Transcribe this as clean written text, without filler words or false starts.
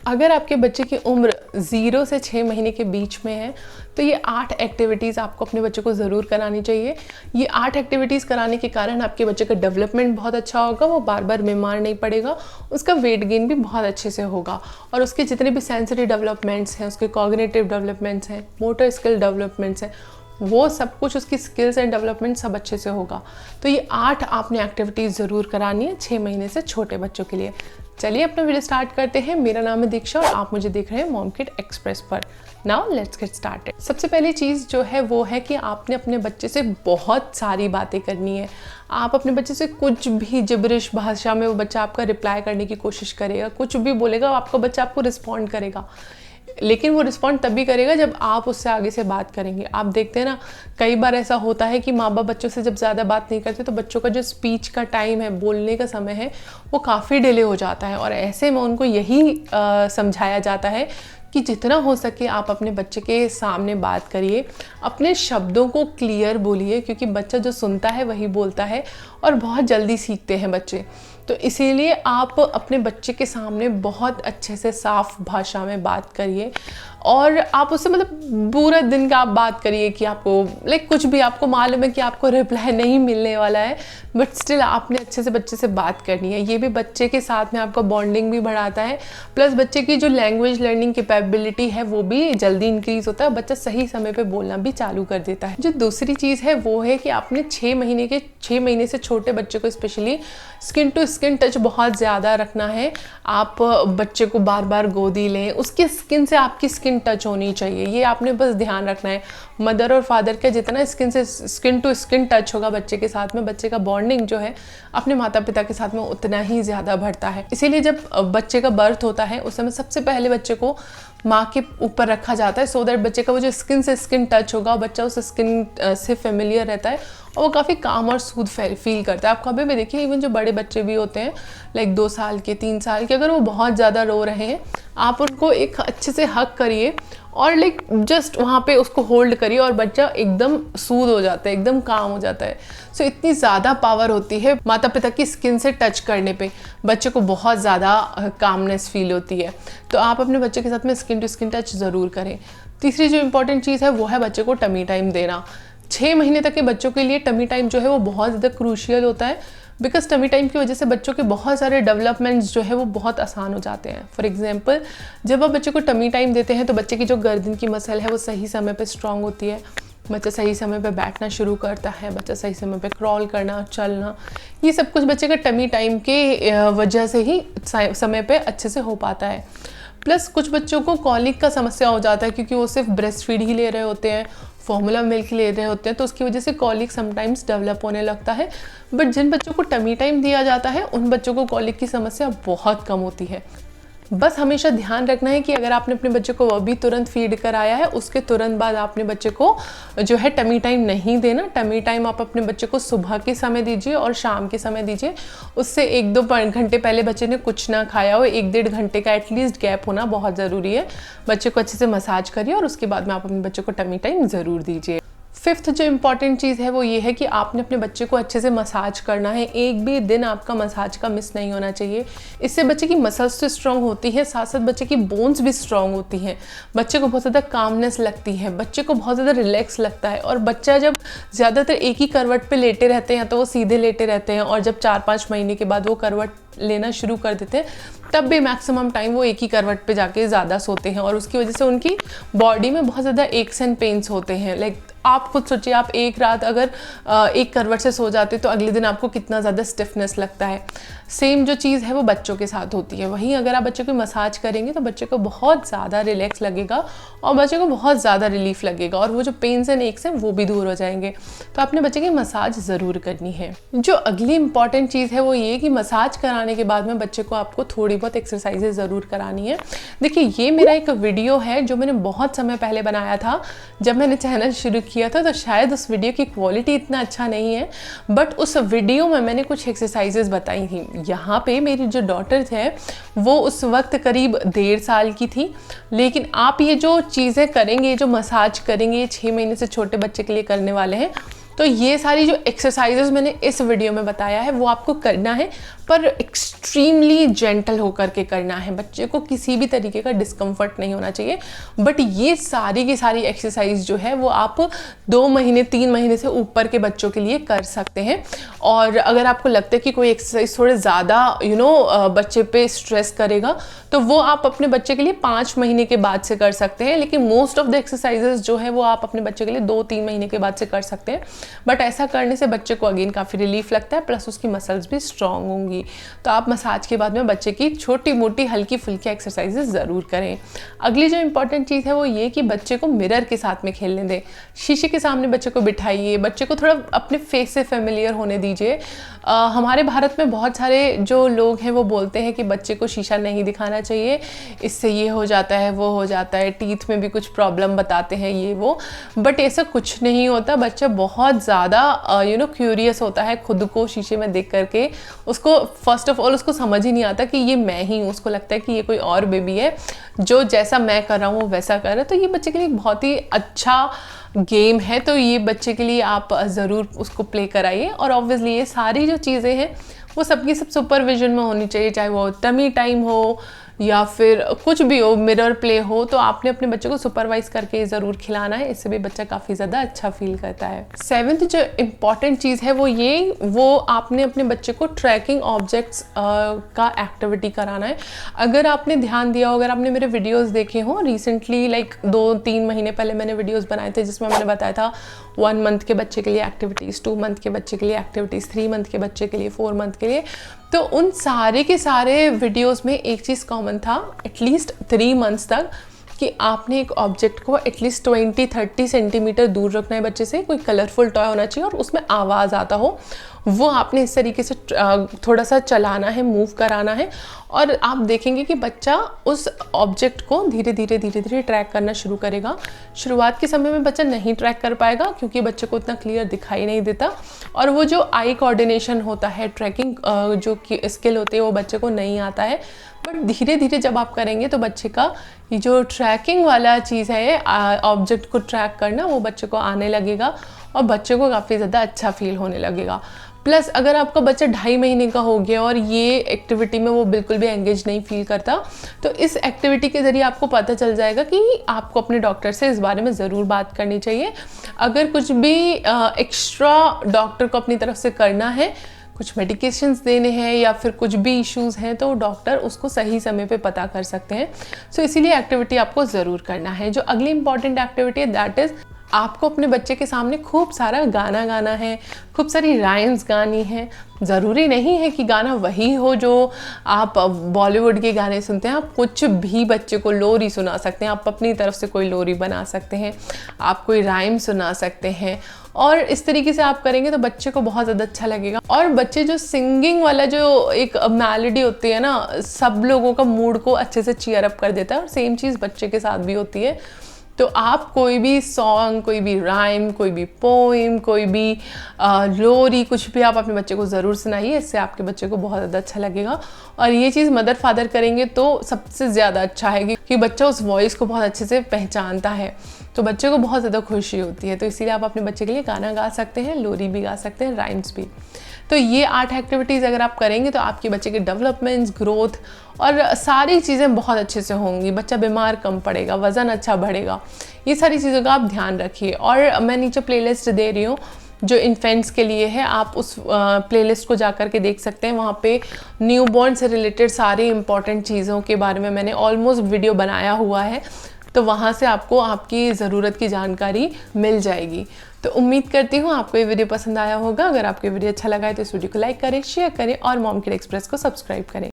अगर आपके बच्चे की उम्र 0 से 6 महीने के बीच में है तो ये 8 एक्टिविटीज़ आपको अपने बच्चे को ज़रूर करानी चाहिए। ये 8 एक्टिविटीज़ कराने के कारण आपके बच्चे का डेवलपमेंट बहुत अच्छा होगा, वो बार बार बीमार नहीं पड़ेगा, उसका वेट गेन भी बहुत अच्छे से होगा और उसके जितने भी सेंसरी डेवलपमेंट्स हैं, उसके कॉग्निटिव डेवलपमेंट्स हैं, मोटर स्किल डेवलपमेंट्स हैं, वो सब कुछ, उसकी स्किल्स एंड डेवलपमेंट सब अच्छे से होगा। तो ये 8 आपने एक्टिविटीज़ ज़रूर करानी है 6 महीने से छोटे बच्चों के लिए। चलिए अपना वीडियो स्टार्ट करते हैं। मेरा नाम है दीक्षा और आप मुझे देख रहे हैं मॉम किड एक्सप्रेस पर। Now let's get started. सबसे पहली चीज़ जो है वो है कि आपने अपने बच्चे से बहुत सारी बातें करनी है। आप अपने बच्चे से कुछ भी जिब्रिश भाषा में वो बच्चा आपका रिप्लाई करने की कोशिश करेगा, कुछ भी बोलेगा आपका बच्चा आपको रिस्पॉन्ड करेगा, लेकिन वो रिस्पॉन्ड तभी करेगा जब आप उससे आगे से बात करेंगे। आप देखते हैं ना, कई बार ऐसा होता है कि माँ बाप बच्चों से जब ज़्यादा बात नहीं करते तो बच्चों का जो स्पीच का टाइम है, बोलने का समय है, वो काफ़ी डिले हो जाता है। और ऐसे में उनको यही समझाया जाता है कि जितना हो सके आप अपने बच्चे के सामने बात करिए, अपने शब्दों को क्लियर बोलिए, क्योंकि बच्चा जो सुनता है वही बोलता है और बहुत जल्दी सीखते हैं बच्चे। तो इसीलिए आप अपने बच्चे के सामने बहुत अच्छे से साफ भाषा में बात करिए और आप उससे मतलब पूरा दिन का आप बात करिए कि आपको कुछ भी आपको मालूम है कि आपको रिप्लाई नहीं मिलने वाला है, बट स्टिल आपने अच्छे से बच्चे से बात करनी है। ये भी बच्चे के साथ में आपका बॉन्डिंग भी बढ़ाता है, प्लस बच्चे की जो लैंग्वेज लर्निंग कैपेबिलिटी है वो भी जल्दी इंक्रीज होता है, बच्चा सही समय पे बोलना भी चालू कर देता है। जो दूसरी चीज़ है वो है कि आपने 6 महीने से छोटे बच्चे को specially skin to skin touch बहुत ज़्यादा रखना है। आप बच्चे को बार बार गोदी लें, उसकी स्किन से आपकी स्किन टच होनी चाहिए, ये आपने बस ध्यान रखना है। मदर और फादर का जितना स्किन टू स्किन टच होगा बच्चे के साथ में, बच्चे का बॉन्डिंग जो है अपने माता पिता के साथ में उतना ही ज़्यादा बढ़ता है। इसीलिए जब बच्चे का बर्थ होता है उस समय सबसे पहले बच्चे को माँ के ऊपर रखा जाता है, सो दैट बच्चे का वो जो स्किन से स्किन टच होगा, बच्चा उस स्किन से फेमिलियर रहता है और वो काफ़ी काम और सूद फील करता है। आप कभी भी देखिए, इवन जो बड़े बच्चे भी होते हैं 2 साल के 3 साल के, अगर वो बहुत ज़्यादा रो रहे हैं आप उनको एक अच्छे से हग करिए और जस्ट वहाँ पे उसको होल्ड करिए और बच्चा एकदम सूद हो जाता है, एकदम काम हो जाता है। सो इतनी ज़्यादा पावर होती है माता पिता की स्किन से टच करने पे, बच्चे को बहुत ज़्यादा कामनेस फील होती है। तो आप अपने बच्चे के साथ में स्किन टू स्किन टच ज़रूर करें। तीसरी जो इम्पॉर्टेंट चीज़ है वो है बच्चे को टमी टाइम देना। 6 महीने तक के बच्चों के लिए टमी टाइम जो है वो बहुत ज़्यादा क्रूशियल होता है, बिकॉज टमी टाइम की वजह से बच्चों के बहुत सारे डेवलपमेंट्स जो है वो बहुत आसान हो जाते हैं। फॉर एग्जांपल, जब आप बच्चे को टमी टाइम देते हैं तो बच्चे की जो गर्दन की मसल है वो सही समय पे स्ट्रांग होती है, बच्चा सही समय पे बैठना शुरू करता है, बच्चा सही समय पे क्रॉल करना, चलना, ये सब कुछ बच्चे का टमी टाइम के वजह से ही समय पे अच्छे से हो पाता है। प्लस कुछ बच्चों को कॉलिक का समस्या हो जाता है क्योंकि वो सिर्फ ब्रेस्ट फीड ही ले रहे होते हैं, फॉर्मूला मिल्क ले रहे होते हैं, तो उसकी वजह से कॉलिक समटाइम्स डेवलप होने लगता है। बट जिन बच्चों को टमी टाइम दिया जाता है उन बच्चों को कॉलिक की समस्या बहुत कम होती है। बस हमेशा ध्यान रखना है कि अगर आपने अपने बच्चे को अभी तुरंत फीड कराया है, उसके तुरंत बाद आपने बच्चे को जो है टमी टाइम नहीं देना। टमी टाइम आप अपने बच्चे को सुबह के समय दीजिए और शाम के समय दीजिए। उससे 1-2 घंटे पहले बच्चे ने कुछ ना खाया हो, 1-1.5 घंटे का एटलीस्ट गैप होना बहुत ज़रूरी है। बच्चे को अच्छे से मसाज करिए और उसके बाद में आप अपने बच्चे को टमी टाइम ज़रूर दीजिए। 5th जो इम्पॉर्टेंट चीज़ है वो ये है कि आपने अपने बच्चे को अच्छे से मसाज करना है। एक भी दिन आपका मसाज का मिस नहीं होना चाहिए। इससे बच्चे की मसल्स तो स्ट्रॉन्ग होती है, साथ साथ बच्चे की बोन्स भी स्ट्रॉन्ग होती हैं, बच्चे को बहुत ज़्यादा कामनेस लगती है, बच्चे को बहुत ज़्यादा रिलैक्स लगता है। और बच्चा जब ज़्यादातर एक ही करवट पे लेटे रहते हैं तो वो सीधे लेटे रहते हैं, और जब 4-5 महीने के बाद वो करवट लेना शुरू कर देते हैं तब भी मैक्सिमम टाइम वो एक ही करवट पे जाके ज़्यादा सोते हैं और उसकी वजह से उनकी बॉडी में बहुत ज़्यादा एक्स एंड पेन्स होते हैं। आप खुद सोचिए, आप एक रात अगर एक करवट से सो जाते तो अगले दिन आपको कितना ज़्यादा स्टिफनेस लगता है। सेम जो चीज़ है वो बच्चों के साथ होती है। वहीं अगर आप बच्चे को मसाज करेंगे तो बच्चे को बहुत ज़्यादा रिलैक्स लगेगा और बच्चे को बहुत ज़्यादा रिलीफ लगेगा और वो जो पेन्स एंड एक्स हैं वो भी दूर हो जाएंगे। तो आपने बच्चे की मसाज ज़रूर करनी है। जो अगली इंपॉर्टेंट चीज़ है वो ये कि मसाज कराने के बाद में बच्चे को आपको थोड़ी बहुत एक्सरसाइजेज ज़रूर करानी है। देखिए, ये मेरा एक वीडियो है जो मैंने बहुत समय पहले बनाया था, जब मैंने चैनल शुरू किया था, तो शायद उस वीडियो की क्वालिटी इतना अच्छा नहीं है, बट उस वीडियो में मैंने कुछ एक्सरसाइजेज बताई थी। यहाँ पे मेरी जो डॉटर थे वो उस वक्त करीब 1.5 साल की थी, लेकिन आप ये जो चीज़ें करेंगे, जो मसाज करेंगे, 6 महीने से छोटे बच्चे के लिए करने वाले हैं, तो ये सारी जो एक्सरसाइजेज मैंने इस वीडियो में बताया है वो आपको करना है। पर एक्सट्रीमली जेंटल होकर के करना है, बच्चे को किसी भी तरीके का डिस्कम्फर्ट नहीं होना चाहिए। बट ये सारी की सारी एक्सरसाइज जो है वो आप 2 महीने 3 महीने से ऊपर के बच्चों के लिए कर सकते हैं। और अगर आपको लगता है कि कोई एक्सरसाइज थोड़े ज़्यादा बच्चे पे स्ट्रेस करेगा तो वो आप अपने बच्चे के लिए 5 महीने के बाद से कर सकते हैं। लेकिन मोस्ट ऑफ द एक्सरसाइजेज जो है वो आप अपने बच्चे के लिए 2-3 महीने के बाद से कर सकते हैं। बट ऐसा करने से बच्चे को अगेन काफ़ी रिलीफ लगता है, प्लस उसकी मसल्स भी स्ट्रांग होंगी। तो आप मसाज के बाद में बच्चे की छोटी मोटी हल्की फुल्की एक्सरसाइजेज ज़रूर करें। अगली जो इंपॉर्टेंट चीज़ है वो ये कि बच्चे को मिरर के साथ में खेलने दें। शीशे के सामने बच्चे को बिठाइए, बच्चे को थोड़ा अपने फेस से फेमिलियर होने दीजिए। हमारे भारत में बहुत सारे जो लोग हैं वो बोलते हैं कि बच्चे को शीशा नहीं दिखाना चाहिए, इससे ये हो जाता है वो हो जाता है, टीथ में भी कुछ प्रॉब्लम बताते हैं ये वो। बट ऐसा कुछ नहीं होता। बच्चा बहुत ज़्यादा क्यूरियस होता है खुद को शीशे में देख करके। उसको फर्स्ट ऑफ ऑल उसको समझ ही नहीं आता कि ये मैं ही हूँ, उसको लगता है कि ये कोई और बेबी है जो जैसा मैं कर रहा हूँ वो वैसा कर रहा है। तो ये बच्चे के लिए बहुत ही अच्छा गेम है, तो ये बच्चे के लिए आप ज़रूर उसको प्ले कराइए। और ऑब्वियसली ये सारी जो चीज़ें हैं वो सबकी सब सुपरविजन में होनी चाहिए, चाहे वो टमी टाइम हो या फिर कुछ भी हो, मिरर प्ले हो, तो आपने अपने बच्चे को सुपरवाइज करके ज़रूर खिलाना है। इससे भी बच्चा काफ़ी ज़्यादा अच्छा फील करता है। 7th जो इम्पॉर्टेंट चीज़ है वो आपने अपने बच्चे को ट्रैकिंग ऑब्जेक्ट्स का एक्टिविटी कराना है। अगर आपने ध्यान दिया हो, अगर आपने मेरे वीडियोस देखे हो रिसेंटली, लाइक 2-3 महीने पहले मैंने वीडियोस बनाए थे जिसमें मैंने बताया था 1 मंथ के बच्चे के लिए एक्टिविटीज़, 2 मंथ के बच्चे के लिए एक्टिविटीज़, 3 मंथ के बच्चे के लिए, 4 मंथ के लिए। तो उन सारे के सारे वीडियोस में एक चीज़ कॉमन था, एटलीस्ट 3 मंथ्स तक, कि आपने एक ऑब्जेक्ट को एटलीस्ट 20-30 सेंटीमीटर दूर रखना है बच्चे से। कोई कलरफुल टॉय होना चाहिए और उसमें आवाज़ आता हो, वो आपने इस तरीके से थोड़ा सा चलाना है, मूव कराना है। और आप देखेंगे कि बच्चा उस ऑब्जेक्ट को धीरे धीरे ट्रैक करना शुरू करेगा। शुरुआत के समय में बच्चा नहीं ट्रैक कर पाएगा क्योंकि बच्चे को इतना क्लियर दिखाई नहीं देता, और वो जो आई कोऑर्डिनेशन होता है, ट्रैकिंग जो स्किल होती है वो बच्चे को नहीं आता है। बट धीरे धीरे जब आप करेंगे तो बच्चे का ये जो ट्रैकिंग वाला चीज़ है, ऑब्जेक्ट को ट्रैक करना, वो बच्चे को आने लगेगा और बच्चे को काफ़ी ज़्यादा अच्छा फील होने लगेगा। प्लस अगर आपका बच्चा 2.5 महीने का हो गया और ये एक्टिविटी में वो बिल्कुल भी एंगेज नहीं फील करता, तो इस एक्टिविटी के ज़रिए आपको पता चल जाएगा कि आपको अपने डॉक्टर से इस बारे में ज़रूर बात करनी चाहिए। अगर कुछ भी एक्स्ट्रा डॉक्टर को अपनी तरफ से करना है, कुछ मेडिकेशंस देने हैं या फिर कुछ भी इश्यूज़ हैं, तो डॉक्टर उसको सही समय पे पता कर सकते हैं। सो इसीलिए एक्टिविटी आपको ज़रूर करना है। जो अगली इंपॉर्टेंट एक्टिविटी है दैट इज़ आपको अपने बच्चे के सामने खूब सारा गाना गाना है, खूब सारी राइम्स गानी है। ज़रूरी नहीं है कि गाना वही हो जो आप बॉलीवुड के गाने सुनते हैं, आप कुछ भी बच्चे को लोरी सुना सकते हैं, आप अपनी तरफ से कोई लोरी बना सकते हैं, आप कोई राइम सुना सकते हैं। और इस तरीके से आप करेंगे तो बच्चे को बहुत ज़्यादा अच्छा लगेगा। और बच्चे जो सिंगिंग वाला जो एक मेलोडी होती है ना, सब लोगों का मूड को अच्छे से चीयर अप कर देता है, और सेम चीज़ बच्चे के साथ भी होती है। तो आप कोई भी सॉन्ग, कोई भी राइम, कोई भी पोइम, कोई भी लोरी, कुछ भी आप अपने बच्चे को ज़रूर सुनाइए। इससे आपके बच्चे को बहुत ज़्यादा अच्छा लगेगा। और ये चीज़ मदर फादर करेंगे तो सबसे ज़्यादा अच्छा है कि बच्चा उस वॉइस को बहुत अच्छे से पहचानता है, तो बच्चे को बहुत ज़्यादा खुशी होती है। तो इसीलिए आप अपने बच्चे के लिए गाना गा सकते हैं, लोरी भी गा सकते हैं, राइम्स भी। तो ये 8 एक्टिविटीज़ अगर आप करेंगे तो आपके बच्चे के डेवलपमेंट्स, ग्रोथ और सारी चीज़ें बहुत अच्छे से होंगी। बच्चा बीमार कम पड़ेगा, वज़न अच्छा बढ़ेगा। ये सारी चीज़ों का आप ध्यान रखिए। और मैं नीचे प्लेलिस्ट दे रही हूँ जो इन्फेंट्स के लिए है, आप उस प्लेलिस्ट को जा कर के देख सकते हैं। वहाँ पे न्यूबॉर्न से रिलेटेड सारी इंपॉर्टेंट चीज़ों के बारे में मैंने ऑलमोस्ट वीडियो बनाया हुआ है, तो वहाँ से आपको आपकी ज़रूरत की जानकारी मिल जाएगी। तो उम्मीद करती हूँ आपको ये वीडियो पसंद आया होगा। अगर आपको ये वीडियो अच्छा लगा है तो इस वीडियो को लाइक करें, शेयर करें और मॉम किड एक्सप्रेस को सब्सक्राइब करें।